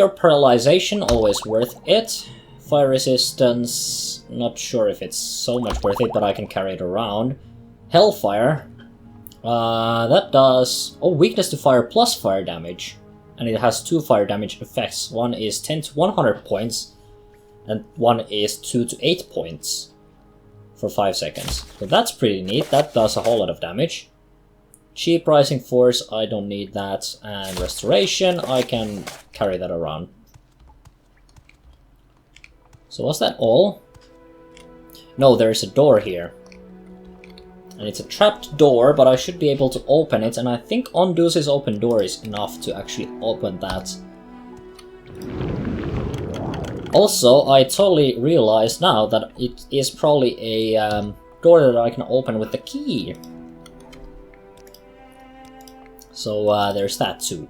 Pure Paralyzation, always worth it. Fire Resistance, not sure if it's so much worth it, but I can carry it around. Hellfire, that does... Oh, weakness to fire plus fire damage. And it has 2 fire damage effects. One is 10 to 100 points, and one is 2 to 8 points for 5 seconds. So that's pretty neat, that does a whole lot of damage. Cheap Rising Force, I don't need that. And Restoration, I can carry that around. So was that all? No, there's a door here. And it's a trapped door, but I should be able to open it, and I think Onduse's open door is enough to actually open that. Also, I totally realized now that it is probably a door that I can open with the key. So there's that too.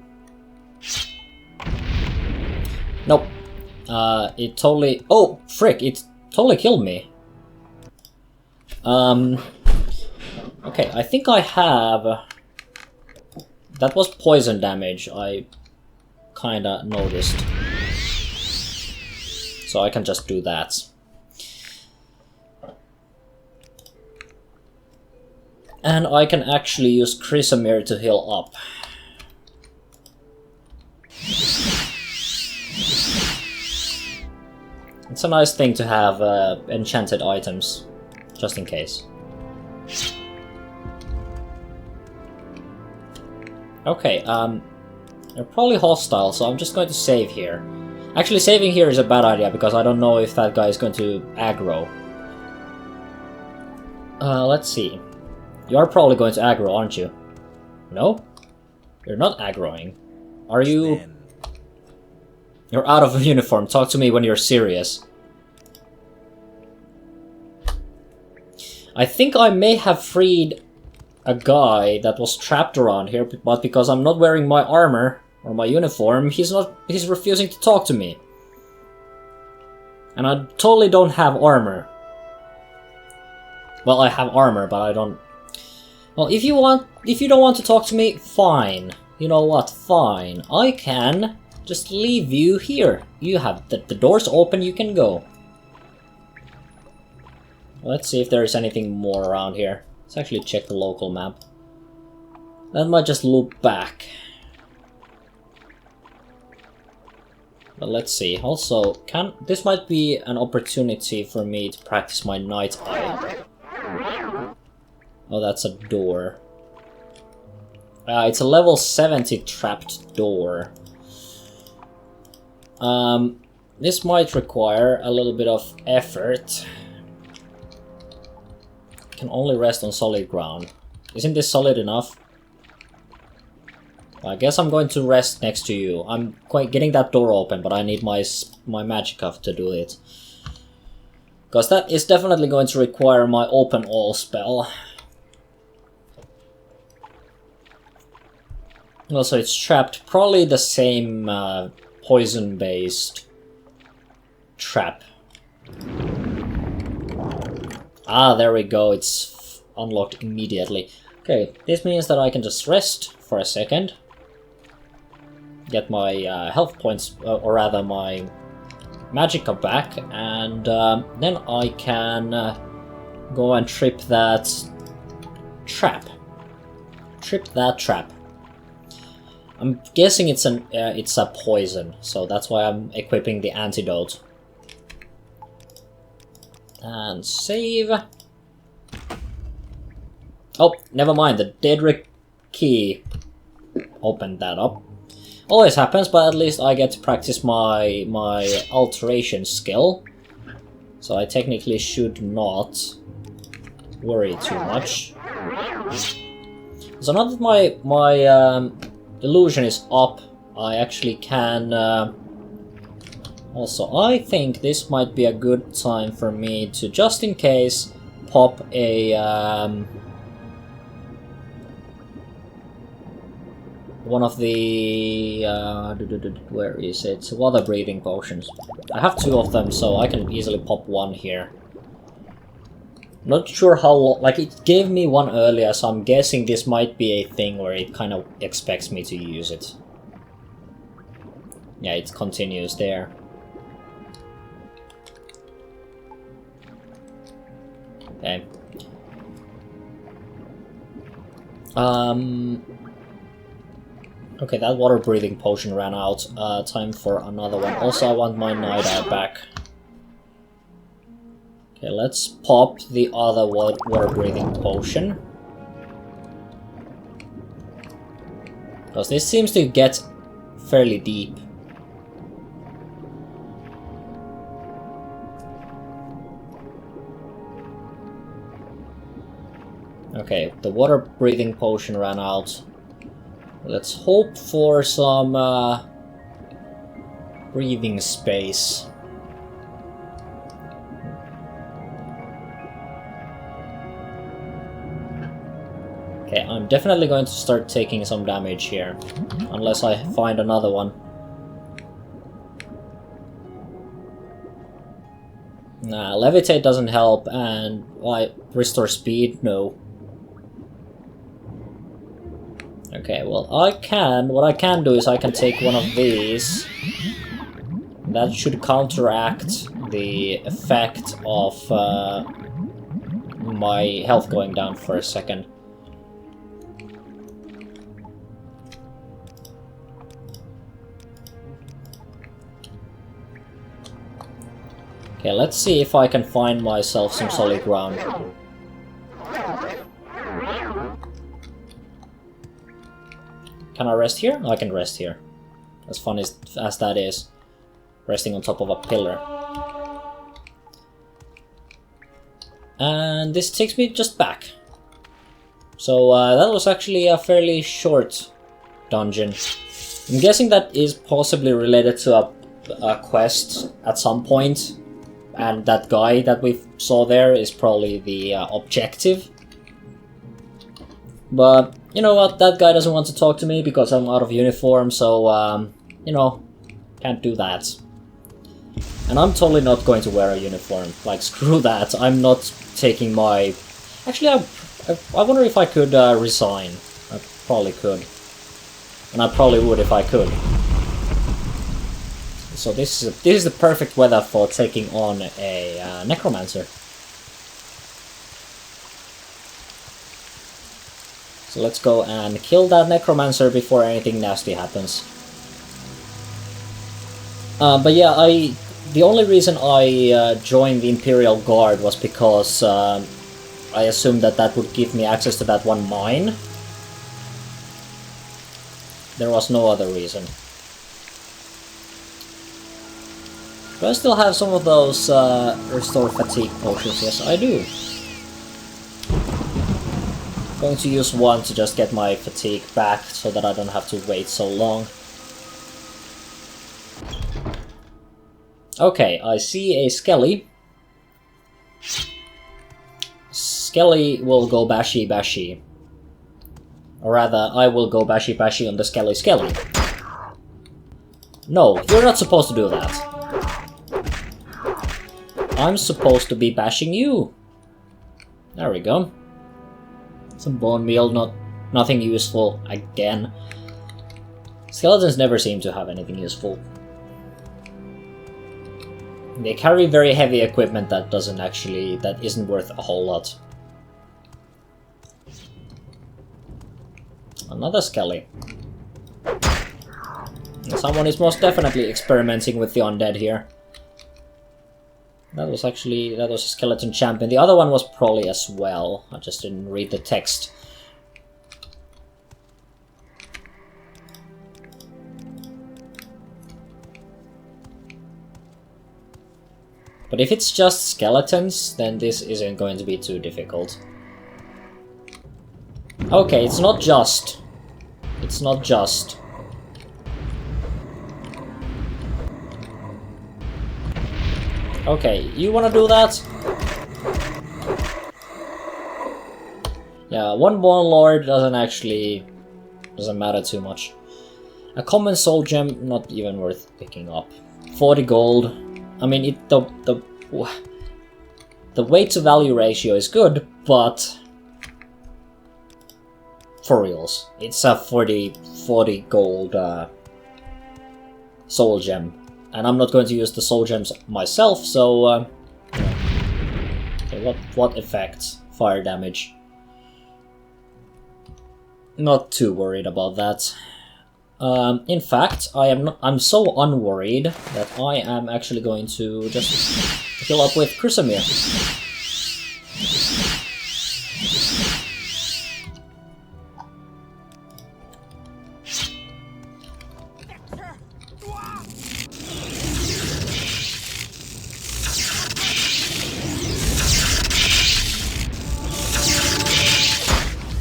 Nope. It totally... Oh, frick, it totally killed me. Okay, I think I have... That was poison damage, I kinda noticed. So I can just do that. And I can actually use Chrysamere to heal up. It's a nice thing to have enchanted items, just in case. Okay, they're probably hostile, so I'm just going to save here. Actually, saving here is a bad idea, because I don't know if that guy is going to aggro. Let's see. You are probably going to aggro, aren't you? No? You're not aggroing. Are you... You're out of uniform. Talk to me when you're serious. I think I may have freed a guy that was trapped around here, but because I'm not wearing my armor or my uniform, he's refusing to talk to me. And I totally don't have armor. Well, I have armor, but I don't... Well, if you don't want to talk to me, fine. You know what? Fine. I can just leave you here. You have the door's open, you can go. Let's see if there's anything more around here. Let's actually check the local map. That might just loop back. But let's see. Also, this might be an opportunity for me to practice my Night Eye. Oh, that's a door. It's a level 70 trapped door. This might require a little bit of effort. Can only rest on solid ground. Isn't this solid enough? I guess I'm going to rest next to you. I'm quite getting that door open, but I need my Magicka to do it. Because that is definitely going to require my Open All spell. Also, it's trapped. Probably the same poison-based trap. Ah, there we go. It's unlocked immediately. Okay, this means that I can just rest for a second. Get my health points, or rather my Magicka back, and then I can go and trip that trap. Trip that trap. I'm guessing it's a poison, so that's why I'm equipping the antidote. And save. Oh, never mind, the Daedric key opened that up. Always happens, but at least I get to practice my alteration skill. So I technically should not worry too much. So now that my illusion is up, I actually can... Also, I think this might be a good time for me to, just in case, pop a... one of the... where is it? Water breathing potions. I have 2 of them, so I can easily pop one here. Not sure how long... Like, it gave me one earlier, so I'm guessing this might be a thing where it kind of expects me to use it. Yeah, it continues there. Okay. Okay, that water breathing potion ran out. Time for another one. Also, I want my Night Eye back. Okay, let's pop the other water breathing potion. Because this seems to get fairly deep. Okay, the water breathing potion ran out. Let's hope for some breathing space. Okay, I'm definitely going to start taking some damage here, unless I find another one. Nah, levitate doesn't help, and restore speed? No. Okay, well, what I can do is I can take one of these. That should counteract the effect of my health going down for a second. Okay, let's see if I can find myself some solid ground. Can I rest here? I can rest here. As fun as that is. Resting on top of a pillar. And this takes me just back. So that was actually a fairly short dungeon. I'm guessing that is possibly related to a quest at some point. And that guy that we saw there is probably the objective. But, you know what, that guy doesn't want to talk to me because I'm out of uniform, so, you know, can't do that. And I'm totally not going to wear a uniform. Like, screw that, I'm not taking my... Actually, I wonder if I could resign. I probably could. And I probably would if I could. So this is the perfect weather for taking on a necromancer. So let's go and kill that necromancer before anything nasty happens. But yeah, the only reason I joined the Imperial Guard was because I assumed that would give me access to that one mine. There was no other reason. Do I still have some of those restore fatigue potions? Yes, I do. Going to use one to just get my fatigue back so that I don't have to wait so long. Okay, I see a Skelly. Skelly will go bashy bashy. Or rather, I will go bashy bashy on the Skelly Skelly. No, you're not supposed to do that. I'm supposed to be bashing you. There we go. Some bone meal, nothing useful again. Skeletons never seem to have anything useful. They carry very heavy equipment that isn't worth a whole lot. Another Skelly. Someone is most definitely experimenting with the undead here. That was a skeleton champion. The other one was probably as well. I just didn't read the text. But if it's just skeletons, then this isn't going to be too difficult. Okay, it's not just. It's not just. Okay, you wanna do that? Yeah, one Bone Lord doesn't matter too much. A common soul gem, not even worth picking up. 40 gold. I mean, the weight to value ratio is good, but for reals, it's a 40 gold soul gem. And I'm not going to use the soul gems myself, so... okay, what effect? Fire damage. Not too worried about that. In fact, I'm so unworried that I am actually going to just heal up with Chrysamere.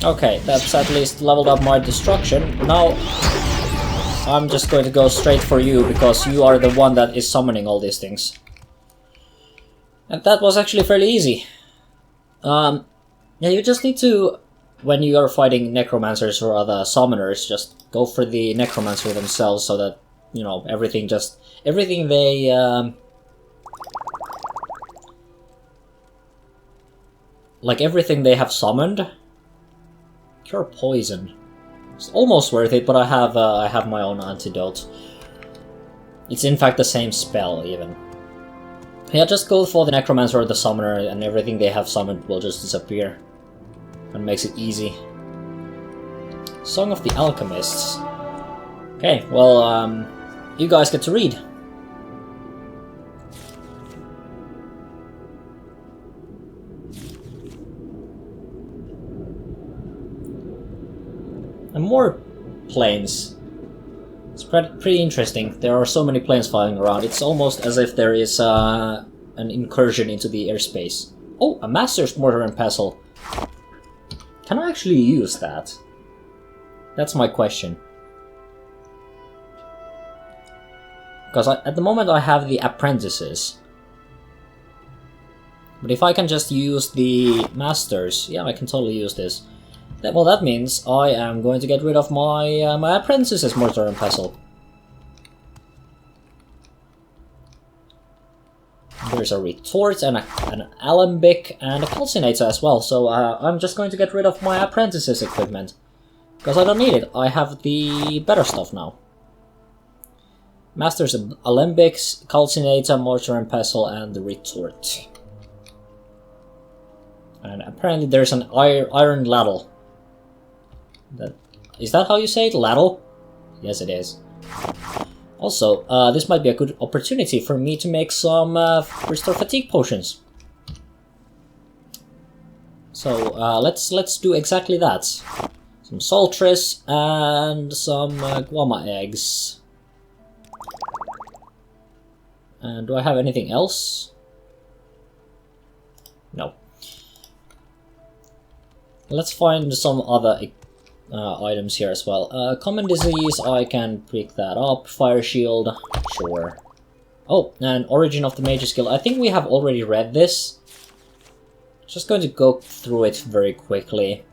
Okay, that's at least leveled up my destruction. Now, I'm just going to go straight for you, because you are the one that is summoning all these things. And that was actually fairly easy. Yeah, you just need to, when you are fighting necromancers or other summoners, just go for the necromancer themselves, so that, you know, everything they... like everything they have summoned... Cure poison. It's almost worth it, but I have my own antidote. It's in fact the same spell, even. Yeah, just go for the necromancer or the summoner, and everything they have summoned will just disappear. And makes it easy. Song of the Alchemists. Okay, well, you guys get to read. And more planes. It's pretty interesting. There are so many planes flying around. It's almost as if there is an incursion into the airspace. Oh, a Master's Mortar and Pestle. Can I actually use that? That's my question. Because at the moment I have the Apprentices. But if I can just use the Masters, yeah, I can totally use this. Well, that means I am going to get rid of my my Apprentice's Mortar and Pestle. There's a Retort and an Alembic and a Calcinator as well, so I'm just going to get rid of my Apprentice's equipment. Because I don't need it, I have the better stuff now. Master's Alembics, Calcinator, Mortar and Pestle, and the Retort. And apparently there's an Iron Ladle. Is that how you say it? Ladle? Yes, it is. Also, this might be a good opportunity for me to make some Restore Fatigue potions. So, let's do exactly that. Some Saltris and some Guama eggs. And do I have anything else? No. Let's find some other items here as well. Common Disease, I can pick that up. Fire Shield, sure. Oh, and Origin of the Mage Skill. I think we have already read this. Just going to go through it very quickly.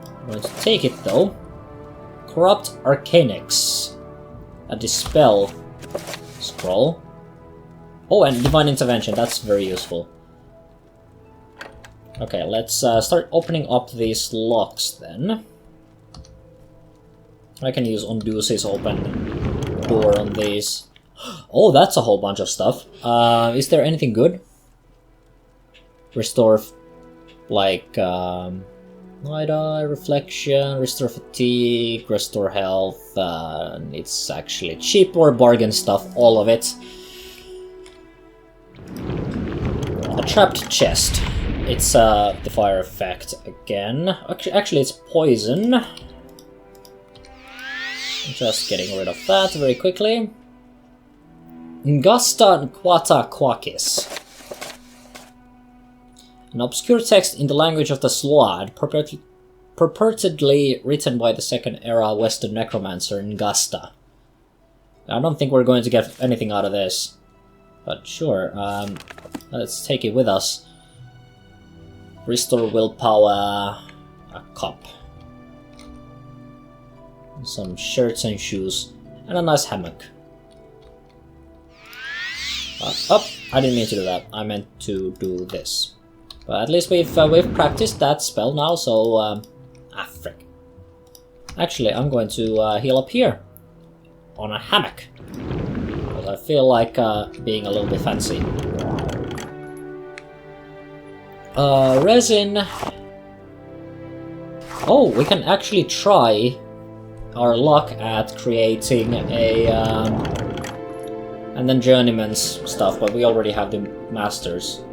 I'm going to take it though. Corrupt Arcanix. A Dispel scroll. Oh, and Divine Intervention, that's very useful. Okay, let's start opening up these locks then. I can use Unduce's open door on these. Oh, that's a whole bunch of stuff. Is there anything good? Restore, like, Night Eye, Reflection, Restore Fatigue, Restore Health. It's actually cheap or bargain stuff, all of it. A Trapped Chest. It's the fire effect again. Actually, it's poison. Just getting rid of that very quickly. Ngusta Nquata Quakis. An obscure text in the language of the Sload, purportedly written by the Second Era Western necromancer Ngusta. I don't think we're going to get anything out of this. But sure, let's take it with us. Restore willpower, a cup, some shirts and shoes, and a nice hammock. Oh, I didn't mean to do that. I meant to do this. But at least we've practiced that spell now, so frick. Actually, I'm going to heal up here. on a hammock. Because I feel like being a little bit fancy. Resin. Oh, we can actually try our luck at creating a... and then journeyman's stuff, but we already have the masters.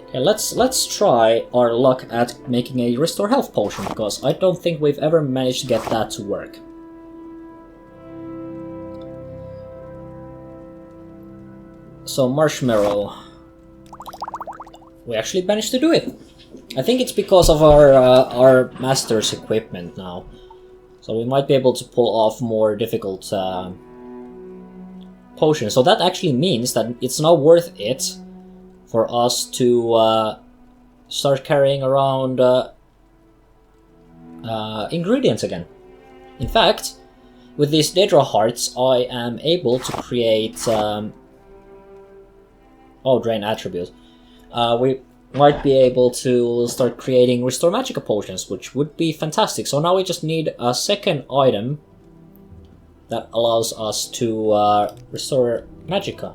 Okay, let's try our luck at making a restore health potion, because I don't think we've ever managed to get that to work. So marshmallow. We actually managed to do it. I think it's because of our master's equipment now. So we might be able to pull off more difficult potions. So that actually means that it's now worth it for us to start carrying around ingredients again. In fact, with these Daedra hearts, I am able to create... drain attribute. We might be able to start creating Restore Magicka potions, which would be fantastic. So now we just need a second item that allows us to restore Magicka.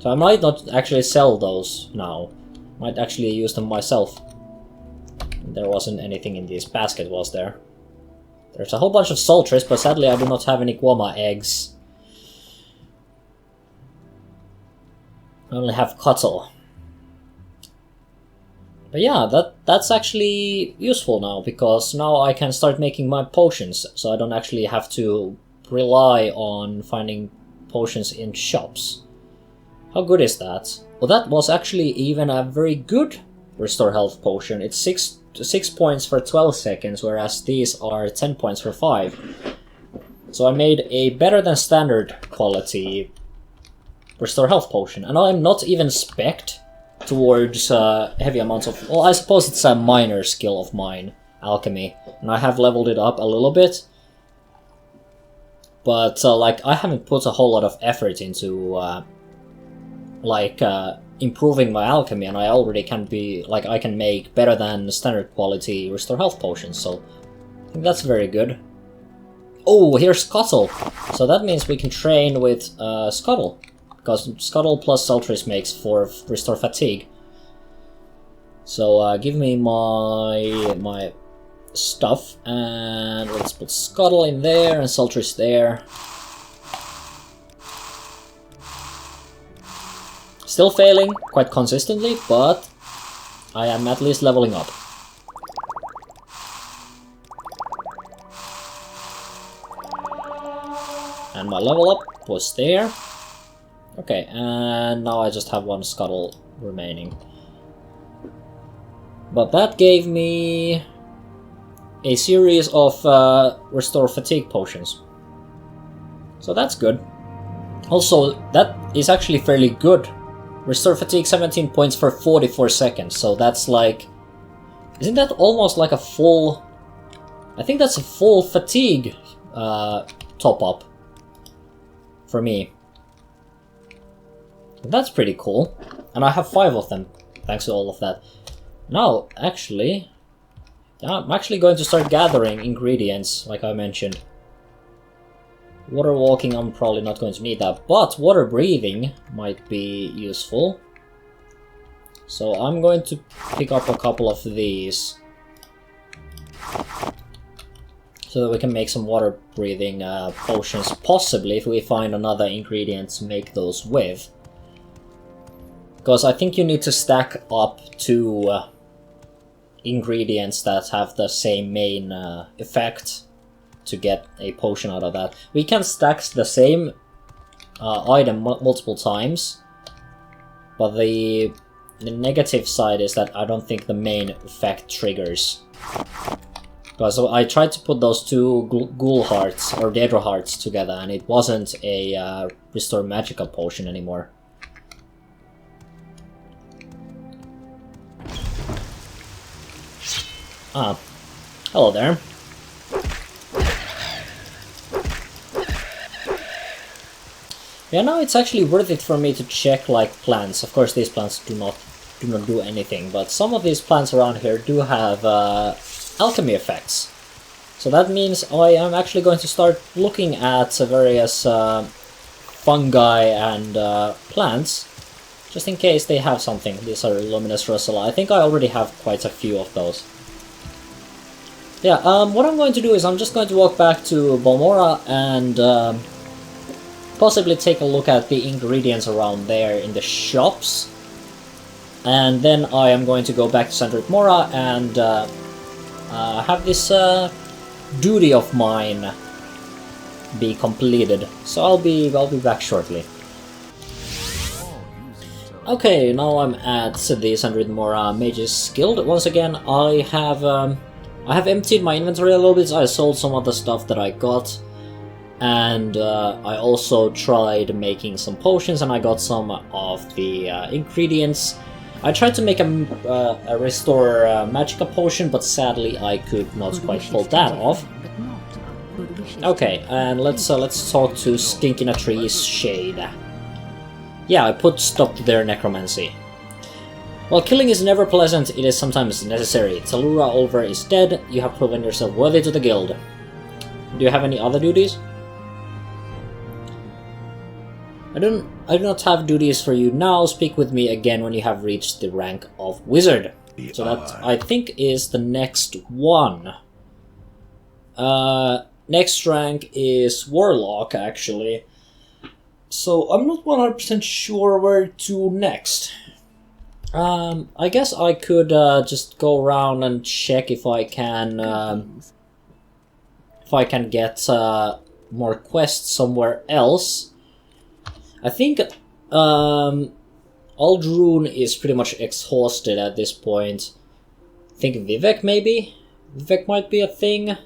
So I might not actually sell those now. Might actually use them myself. There wasn't anything in this basket, was there? There's a whole bunch of Sultris, but sadly I do not have any Guama eggs. I only have Cuttle. But yeah, that's actually useful now, because now I can start making my potions, so I don't actually have to rely on finding potions in shops. How good is that? Well, that was actually even a very good restore health potion. It's 6 points for 12 seconds, whereas these are 10 points for 5. So I made a better than standard quality restore health potion, and I'm not even spec'd towards heavy amounts of... Well, I suppose it's a minor skill of mine, alchemy, and I have leveled it up a little bit. But, like, I haven't put a whole lot of effort into, improving my alchemy, and I already can be... Like, I can make better than standard quality restore health potions, so I think that's very good. Oh, here's Scuttle! So that means we can train with Scuttle. Because Scuttle plus Sultris makes 4 restore fatigue. So give me my stuff, and let's put Scuttle in there and Sultris there. Still failing quite consistently, but I am at least leveling up. And my level up was there. Okay, and now I just have 1 Scuttle remaining. But that gave me a series of restore fatigue potions. So that's good. Also, that is actually fairly good. Restore fatigue 17 points for 44 seconds, so that's like... Isn't that almost like a full... I think that's a full fatigue top up for me. That's pretty cool. And I have 5 of them, thanks to all of that. Now, actually... I'm actually going to start gathering ingredients, like I mentioned. Water walking, I'm probably not going to need that, but water breathing might be useful. So I'm going to pick up a couple of these. So that we can make some water breathing potions, possibly if we find another ingredient to make those with. Because I think you need to stack up 2 ingredients that have the same main effect to get a potion out of that. We can stack the same item multiple times, but the negative side is that I don't think the main effect triggers. Because I tried to put those 2 ghoul hearts, or Daedra hearts, together, and it wasn't a Restore Magicka potion anymore. Ah, hello there. Yeah, now it's actually worth it for me to check, like, plants. Of course, these plants do not do anything, but some of these plants around here do have alchemy effects. So that means I am actually going to start looking at various fungi and plants, just in case they have something. These are luminous Rosella. I think I already have quite a few of those. Yeah, what I'm going to do is I'm just going to walk back to Balmora and possibly take a look at the ingredients around there in the shops. And then I am going to go back to Sandrit Mora and have this duty of mine be completed. So I'll be back shortly. Okay, now I'm at the Sandrit Mora Mages Guild. Once again, I have emptied my inventory a little bit. I sold some of the stuff that I got, and I also tried making some potions, and I got some of the ingredients. I tried to make a restore magica potion, but sadly I could not quite pull that off. Okay, and let's talk to Skink in a Tree's Shade. Yeah, I put stop to their necromancy. While killing is never pleasant, it is sometimes necessary. Talura Olver is dead. You have proven yourself worthy to the guild. Do you have any other duties? I do not have duties for you now. Speak with me again when you have reached the rank of wizard. So that, I think, is the next one. Next rank is warlock, actually. So I'm not 100% sure where to next. I guess I could just go around and check if I can get more quests somewhere else. I think Aldrune is pretty much exhausted at this point. I think Vivek maybe? Vivek might be a thing.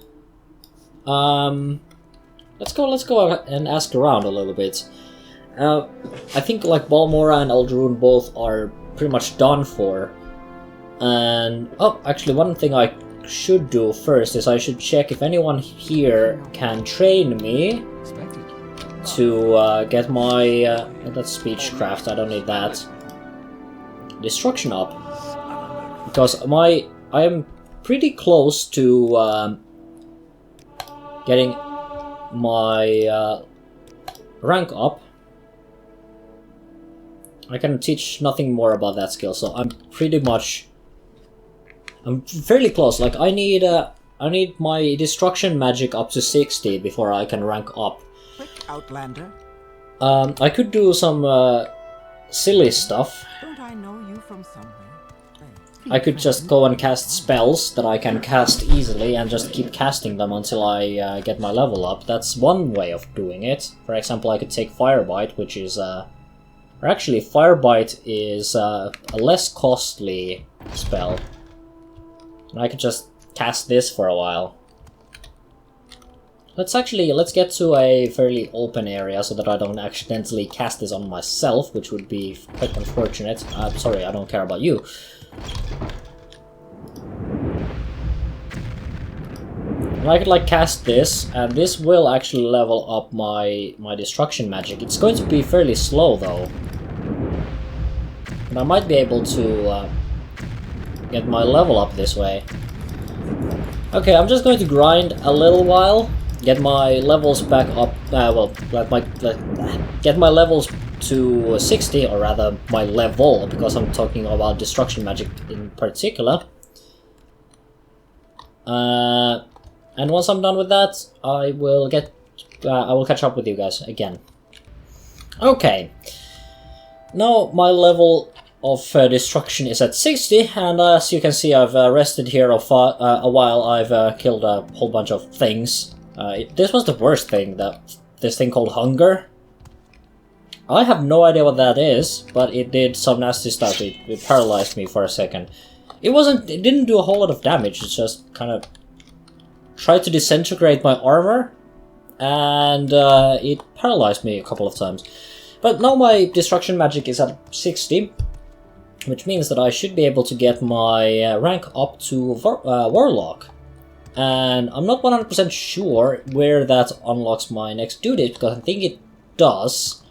Let's go and ask around a little bit. I think like Balmora and Aldrune both are pretty much done for. And oh, actually one thing I should do first is I should check if anyone here can train me to get my that's speechcraft. I don't need that. Destruction up, because I am pretty close to getting my rank up. I can teach nothing more about that skill, so I'm fairly close. Like I need my destruction magic up to 60 before I can rank up. Outlander. I could do some silly stuff. Don't I know you from somewhere? I could just go and cast spells that I can cast easily and just keep casting them until I get my level up. That's one way of doing it. For example, I could take Firebite, which is or actually Firebite is a less costly spell. And I could just cast this for a while. Let's get to a fairly open area so that I don't accidentally cast this on myself, which would be quite unfortunate. I'm sorry, I don't care about you. And I could like cast this, and this will actually level up my destruction magic. It's going to be fairly slow though. And I might be able to get my level up this way. Okay, I'm just going to grind a little while. Get my levels back up, get my levels to 60, or rather my level, because I'm talking about destruction magic in particular. And once I'm done with that, I will catch up with you guys again. Okay, now my level of destruction is at 60, and as you can see, I've rested here a while. I've killed a whole bunch of things. This was the worst thing, this thing called hunger. I have no idea what that is, but it did some nasty stuff. It paralyzed me for a second. It didn't do a whole lot of damage, it just kind of tried to disintegrate my armor, and it paralyzed me a couple of times. But now my destruction magic is at 60, which means that I should be able to get my rank up to Warlock. And I'm not 100% sure where that unlocks my next duty, because I think it does.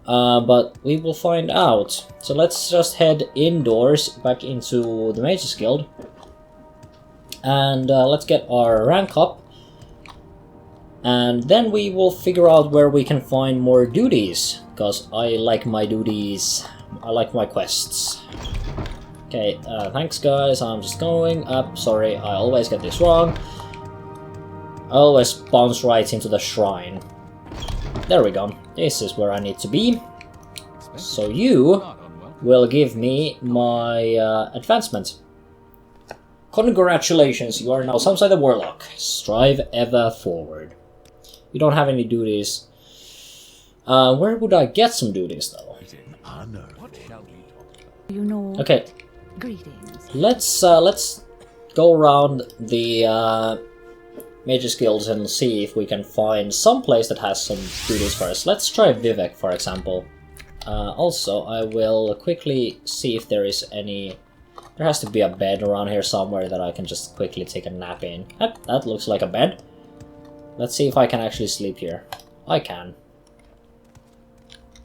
But we will find out. So let's just head indoors, back into the Mages Guild. And let's get our rank up. And then we will figure out where we can find more duties. Because I like my duties. I like my quests. Okay, thanks guys. I'm just going up. Sorry, I always get this wrong. I always bounce right into the shrine. There we go. This is where I need to be. So you will give me my advancement. Congratulations, you are now Samsai the Warlock. Strive ever forward. You don't have any duties. Where would I get some duties though? You know. Okay. Greetings. Let's go around the Mage's Guilds and see if we can find some place that has some duties for us. Let's try Vivek, for example. Also, I will quickly see if there is any... There has to be a bed around here somewhere that I can just quickly take a nap in. That looks like a bed. Let's see if I can actually sleep here. I can.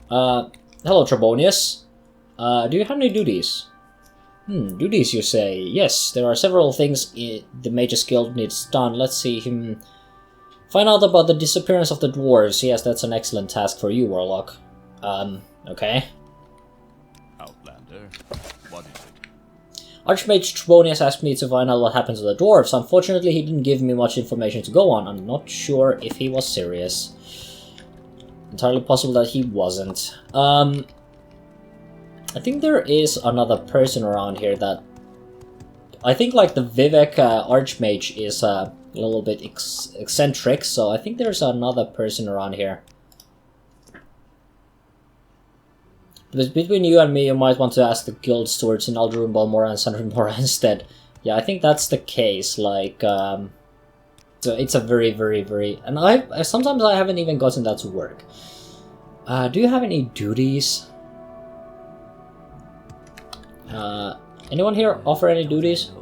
Hello, Trebonius. Do you have any duties? Duties, you say? Yes, there are several things the Mage's Guild needs done. Let's see him... Find out about the disappearance of the dwarves. Yes, that's an excellent task for you, Warlock. Okay. Outlander, what is it? Archmage Trebonius asked me to find out what happened to the dwarves. Unfortunately, he didn't give me much information to go on. I'm not sure if he was serious. Entirely possible that he wasn't. I think there is another person around here that... I think like the Vivek Archmage is a little bit eccentric, so I think there's another person around here. But between you and me, you might want to ask the guild stewards in Alderun, Balmora, and Sanrimora instead. Yeah, I think that's the case, like... so it's a very... And sometimes I haven't even gotten that to work. Do you have any duties? Anyone here offer any duties?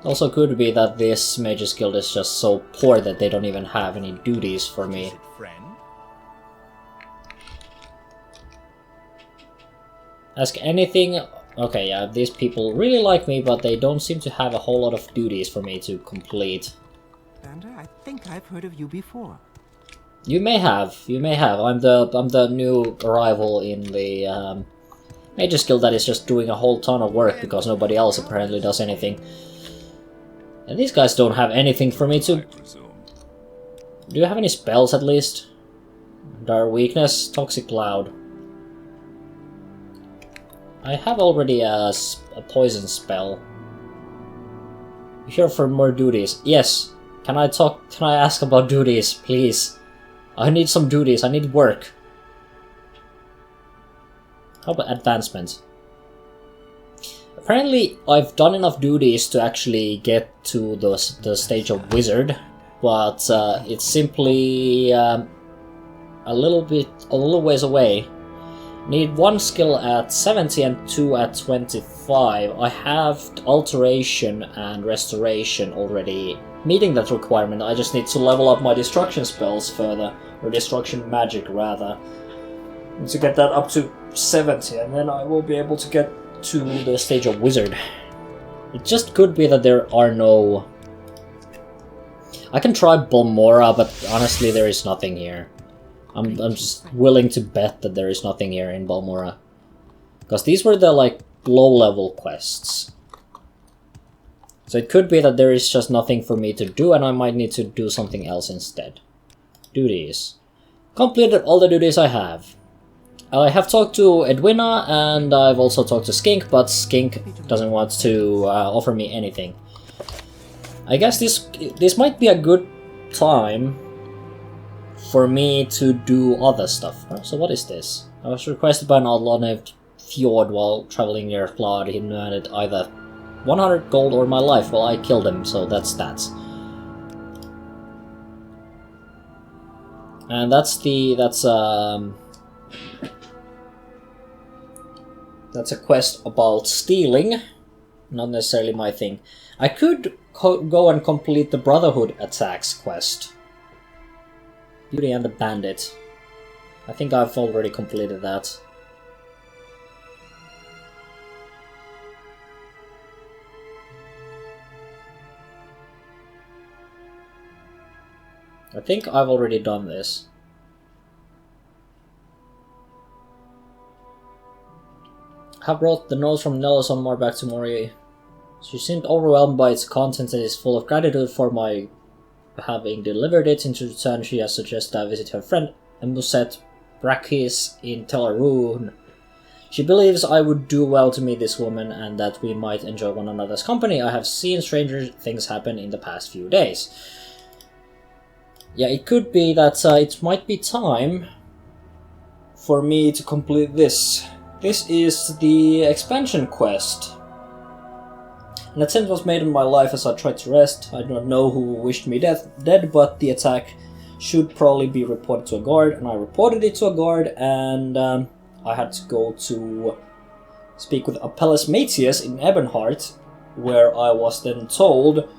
Also could be that this Mage's Guild is just so poor that they don't even have any duties for me. Ask anything. Okay, yeah, these people really like me, but they don't seem to have a whole lot of duties for me to complete. Lander, I think I've heard of you before. You may have. I'm the new arrival in the Mage's Guild that is just doing a whole ton of work because nobody else apparently does anything. And these guys don't have anything for me to... Do you have any spells at least? Dire Weakness, Toxic Cloud. I have already a poison spell. Here for more duties. Yes. Can I ask about duties, please? I need some duties. I need work. How about advancement? Apparently, I've done enough duties to actually get to the stage of Wizard, but it's simply a little ways away. Need 1 skill at 70 and 2 at 25. I have Alteration and Restoration already meeting that requirement. I just need to level up my destruction spells further, or destruction magic rather, and to get that up to 70, and then I will be able to get to the stage of Wizard. It just could be that there are no... I can try Balmora, but honestly there is nothing here. I'm just willing to bet that there is nothing here in Balmora. Because these were the, like, low-level quests. So it could be that there is just nothing for me to do, and I might need to do something else instead. Duties. Completed all the duties I have. I have talked to Edwina, and I've also talked to Skink, but Skink doesn't want to offer me anything. I guess this might be a good time for me to do other stuff. So what is this? I was requested by an outlaw named Fjord while traveling near Flawed. He demanded either 100 gold or my life. Well, I killed him, so that's that. And that's a quest about stealing. Not necessarily my thing. I could go and complete the Brotherhood Attacks quest. Beauty and the Bandit. I think I've already completed that. I think I've already done this. I brought the note from Nellos on more back to Mori. She seemed overwhelmed by its contents and is full of gratitude for my having delivered it. In return, she has suggested I visit her friend Muset Brakis in Telarune. She believes I would do well to meet this woman and that we might enjoy one another's company. I have seen stranger things happen in the past few days. Yeah, it could be that it might be time for me to complete this. This is the expansion quest. An attempt was made on my life as I tried to rest. I do not know who wished me dead, but the attack should probably be reported to a guard, and I reported it to a guard, and I had to go to speak with Apelles Matius in Ebonheart, where I was then told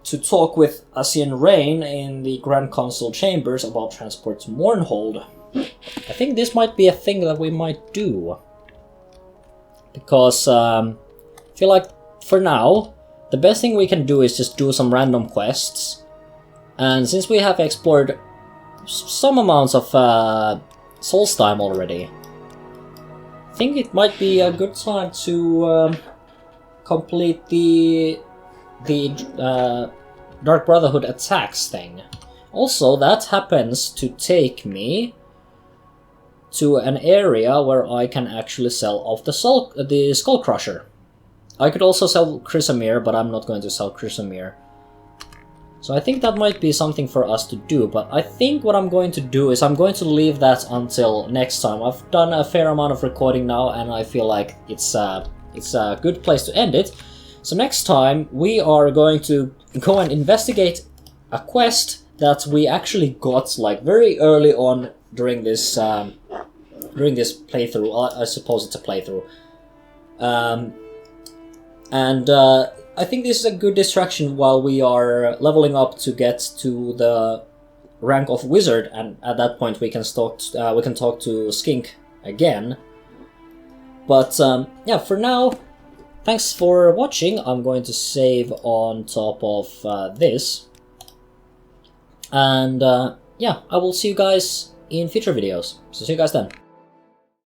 to talk with Asian Rain in the Grand Council chambers about transport to Mournhold. I think this might be a thing that we might do, because I feel like for now the best thing we can do is just do some random quests, and since we have explored some amounts of Solstheim already, I think it might be a good time to complete the Dark Brotherhood attacks thing. Also, that happens to take me to an area where I can actually sell off the Skull Crusher. I could also sell Chrysamere, but I'm not going to sell Chrysamere. So I think that might be something for us to do, but I think what I'm going to do is I'm going to leave that until next time. I've done a fair amount of recording now, and I feel like it's a good place to end it. So next time we are going to go and investigate a quest that we actually got like very early on during this playthrough. I suppose it's a playthrough. I think this is a good distraction while we are leveling up to get to the rank of wizard, and at that point we can talk to Skink again. But yeah, for now, thanks for watching. I'm going to save on top of this, and yeah, I will see you guys in future videos. So see you guys then.